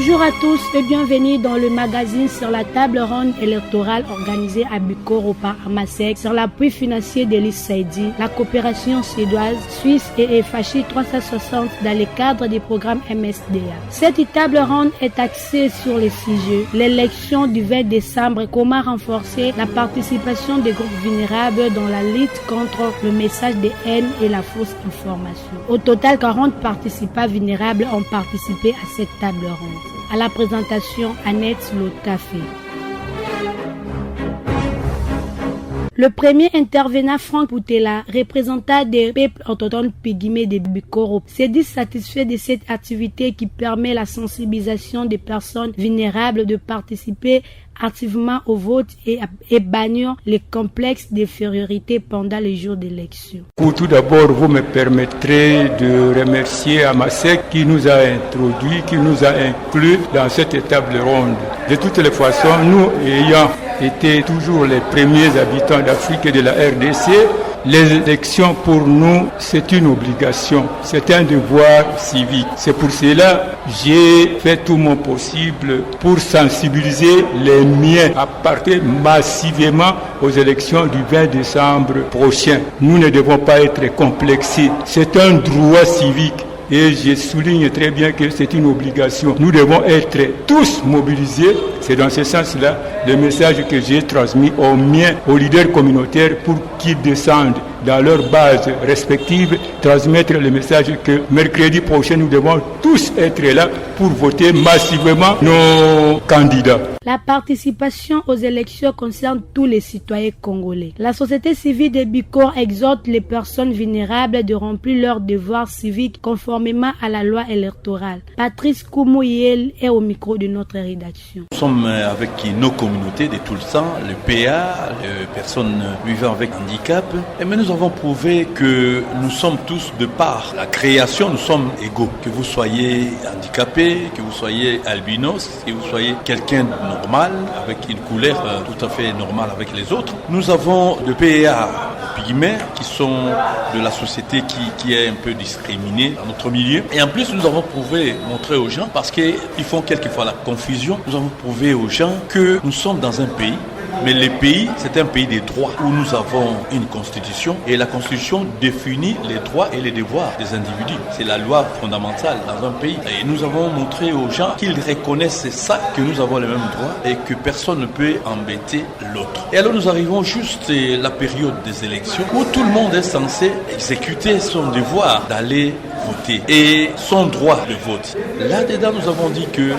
Bonjour à tous et bienvenue dans le magazine sur la table ronde électorale organisée à Bikoro par Amasek sur l'appui financier d'Elis Saidi, la coopération suédoise, suisse et FHI 360 dans le cadre du programme MSDA. Cette table ronde est axée sur les sujets l'élection du 20 décembre, comment renforcer la participation des groupes vulnérables dans la lutte contre le message de haine et la fausse information. Au total, 40 participants vulnérables ont participé à cette table ronde. À la présentation, Annette Lotafé. Le premier intervenant, Franck Boutella, représentant des peuples autochtones pygmées de Bikoro, s'est dit satisfait de cette activité qui permet la sensibilisation des personnes vulnérables de participer activement au vote et bannir les complexes d'infériorité pendant les jours d'élection. Tout d'abord, vous me permettrez de remercier Amasek qui nous a introduits, qui nous a inclus dans cette table ronde. De toutes les façons, nous ayant été toujours les premiers habitants d'Afrique et de la RDC, les élections pour nous, c'est une obligation, c'est un devoir civique. C'est pour cela que j'ai fait tout mon possible pour sensibiliser les miens à partir massivement aux élections du 20 décembre prochain. Nous ne devons pas être complexés. C'est un droit civique. Et je souligne très bien que c'est une obligation. Nous devons être tous mobilisés. C'est dans ce sens-là le message que j'ai transmis aux miens, aux leaders communautaires pour qu'ils descendent dans leurs bases respectives, transmettre le message que mercredi prochain, nous devons tous être là pour voter massivement nos candidats. La participation aux élections concerne tous les citoyens congolais. La société civile de Bikoro exhorte les personnes vulnérables de remplir leurs devoirs civiques conformément à la loi électorale. Patrice Koumouyel est au micro de notre rédaction. Nous sommes avec nos communautés de tout le temps, le PA, les personnes vivant avec handicap. Et mais nous avons prouvé que nous sommes tous, de par la création, nous sommes égaux. Que vous soyez handicapé, que vous soyez albinos, que vous soyez quelqu'un de normal, avec une couleur tout à fait normale avec les autres. Nous avons le PA pygmées qui sont de la société qui est un peu discriminée dans notre milieu. Et en plus, nous avons prouvé, montré aux gens, parce qu'ils font quelquefois la confusion, nous avons prouvé aux gens que nous sommes dans un pays. Mais le pays, c'est un pays des droits où nous avons une constitution et la constitution définit les droits et les devoirs des individus. C'est la loi fondamentale dans un pays. Et nous avons montré aux gens qu'ils reconnaissent ça, que nous avons les mêmes droits et que personne ne peut embêter l'autre. Et alors nous arrivons juste à la période des élections où tout le monde est censé exécuter son devoir d'aller voter et son droit de vote. Là-dedans, nous avons dit que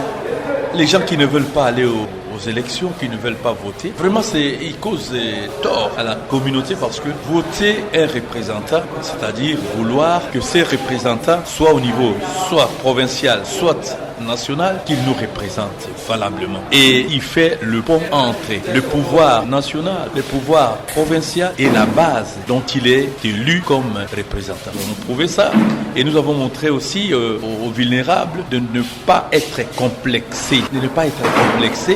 les gens qui ne veulent pas aller aux élections, qui ne veulent pas voter, vraiment ils causent tort à la communauté parce que voter un représentant, c'est-à-dire vouloir que ces représentants soient au niveau soit provincial, soit national, qu'il nous représente valablement. Et il fait le pont entre le pouvoir national, le pouvoir provincial et la base dont il est élu comme représentant. Nous avons prouvé ça et nous avons montré aussi aux vulnérables de ne pas être complexés,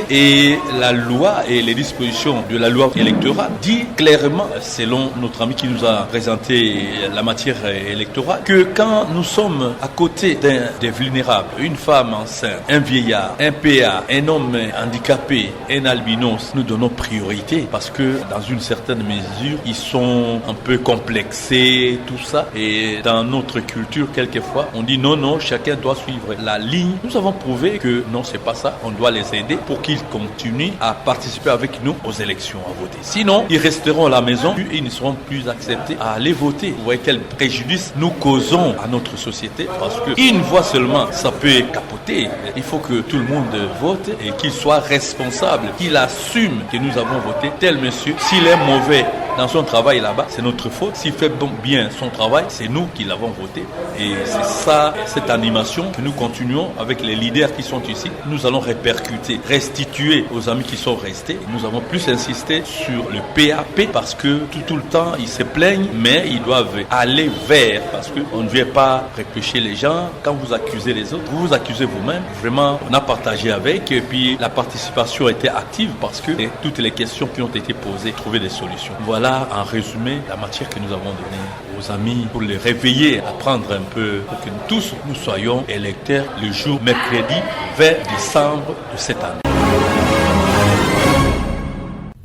et la loi et les dispositions de la loi électorale dit clairement, selon notre ami qui nous a présenté la matière électorale, que quand nous sommes à côté des vulnérables, une femme enceinte, un vieillard, un PA, un homme handicapé, un albinos, nous donnons priorité parce que dans une certaine mesure, ils sont un peu complexés, tout ça. Et dans notre culture, quelquefois, on dit non, chacun doit suivre la ligne. Nous avons prouvé que non, c'est pas ça. On doit les aider pour qu'ils continuent à participer avec nous aux élections, à voter. Sinon, ils resteront à la maison et ils ne seront plus acceptés à aller voter. Vous voyez quel préjudice nous causons à notre société parce qu'une voix seulement, ça peut capoter. Il faut que tout le monde vote et qu'il soit responsable, qu'il assume que nous avons voté tel monsieur. S'il est mauvais dans son travail là-bas, c'est notre faute. S'il fait bien son travail, c'est nous qui l'avons voté. Et c'est ça, cette animation que nous continuons avec les leaders qui sont ici. Nous allons répercuter, restituer aux amis qui sont restés. Nous avons plus insisté sur le PAP parce que tout le temps, ils se plaignent, mais ils doivent aller vers, parce qu'on ne vient pas repêcher les gens. Quand vous accusez les autres, vous vous accusez vous-même. Vraiment, on a partagé avec et puis la participation était active parce que toutes les questions qui ont été posées, trouver des solutions. Voilà Voilà en résumé la matière que nous avons donnée aux amis pour les réveiller, apprendre un peu, pour que nous tous nous soyons électeurs le jour mercredi 20 décembre de cette année.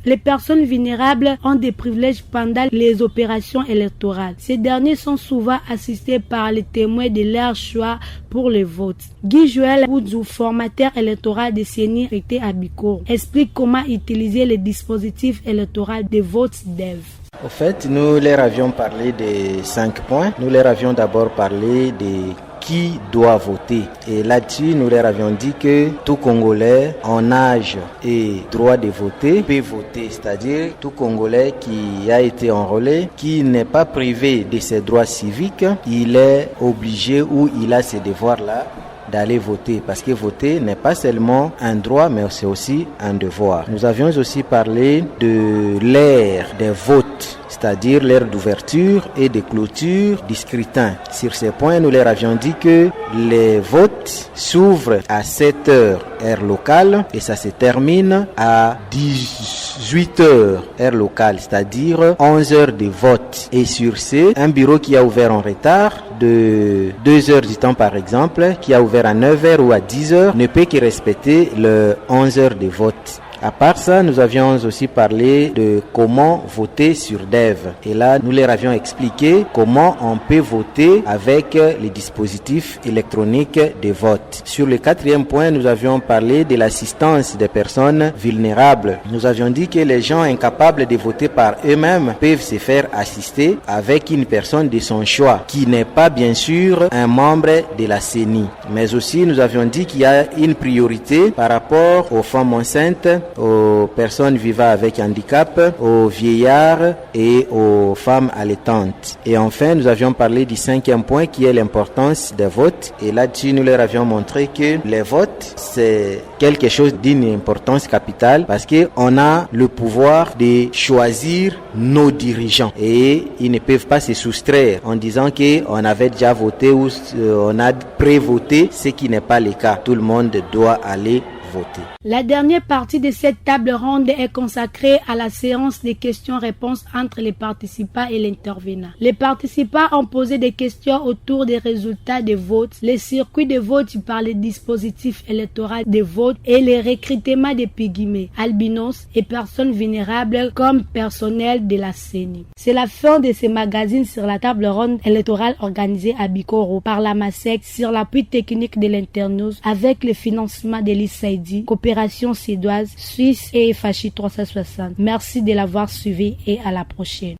Les personnes vulnérables ont des privilèges pendant les opérations électorales. Ces derniers sont souvent assistés par les témoins de leur choix pour le vote. Guy Joël Boudjou, formateur électoral de CENI affecté à Bikoro, explique comment utiliser les dispositifs électoraux de vote DEV. Au fait, nous leur avions parlé de 5 points. Nous leur avions d'abord parlé de qui doit voter. Et là-dessus, nous leur avions dit que tout Congolais en âge et droit de voter peut voter. C'est-à-dire tout Congolais qui a été enrôlé, qui n'est pas privé de ses droits civiques, il est obligé ou il a ses devoirs-là d'aller voter, parce que voter n'est pas seulement un droit, mais c'est aussi un devoir. Nous avions aussi parlé de l'ère des votes, c'est-à-dire l'ère d'ouverture et de clôture du scrutin. Sur ces points, nous leur avions dit que les votes s'ouvrent à 7 heures heure locale et ça se termine à 18 heures heure locale, c'est-à-dire 11 heures de vote. Et sur ce, un bureau qui a ouvert en retard de 2 heures du temps par exemple, qui a ouvert à 9 heures ou à 10 heures, ne peut que respecter le 11 heures de vote. À part ça, nous avions aussi parlé de comment voter sur DEV. Et là, nous leur avions expliqué comment on peut voter avec les dispositifs électroniques de vote. Sur le 4e point, nous avions parlé de l'assistance des personnes vulnérables. Nous avions dit que les gens incapables de voter par eux-mêmes peuvent se faire assister avec une personne de son choix, qui n'est pas bien sûr un membre de la CENI. Mais aussi, nous avions dit qu'il y a une priorité par rapport aux femmes enceintes, aux personnes vivant avec handicap, aux vieillards et aux femmes allaitantes. Et enfin, nous avions parlé du 5e point qui est l'importance des votes. Et là-dessus, nous leur avions montré que les votes, c'est quelque chose d'une importance capitale parce qu'on a le pouvoir de choisir nos dirigeants. Et ils ne peuvent pas se soustraire en disant qu'on avait déjà voté ou on a pré-voté, ce qui n'est pas le cas. Tout le monde doit aller voter. La dernière partie de cette table ronde est consacrée à la séance de questions-réponses entre les participants et l'intervenant. Les participants ont posé des questions autour des résultats des votes, les circuits de vote par les dispositifs électoraux de vote et les recrutements des pygmées, albinos et personnes vulnérables comme personnel de la CENI. C'est la fin de ce magazine sur la table ronde électorale organisée à Bikoro par la MASEC sur l'appui technique de l'Internews avec le financement de l'ISAID, coopération suédoise, Suisse et FHI 360. Merci de l'avoir suivi et à la prochaine.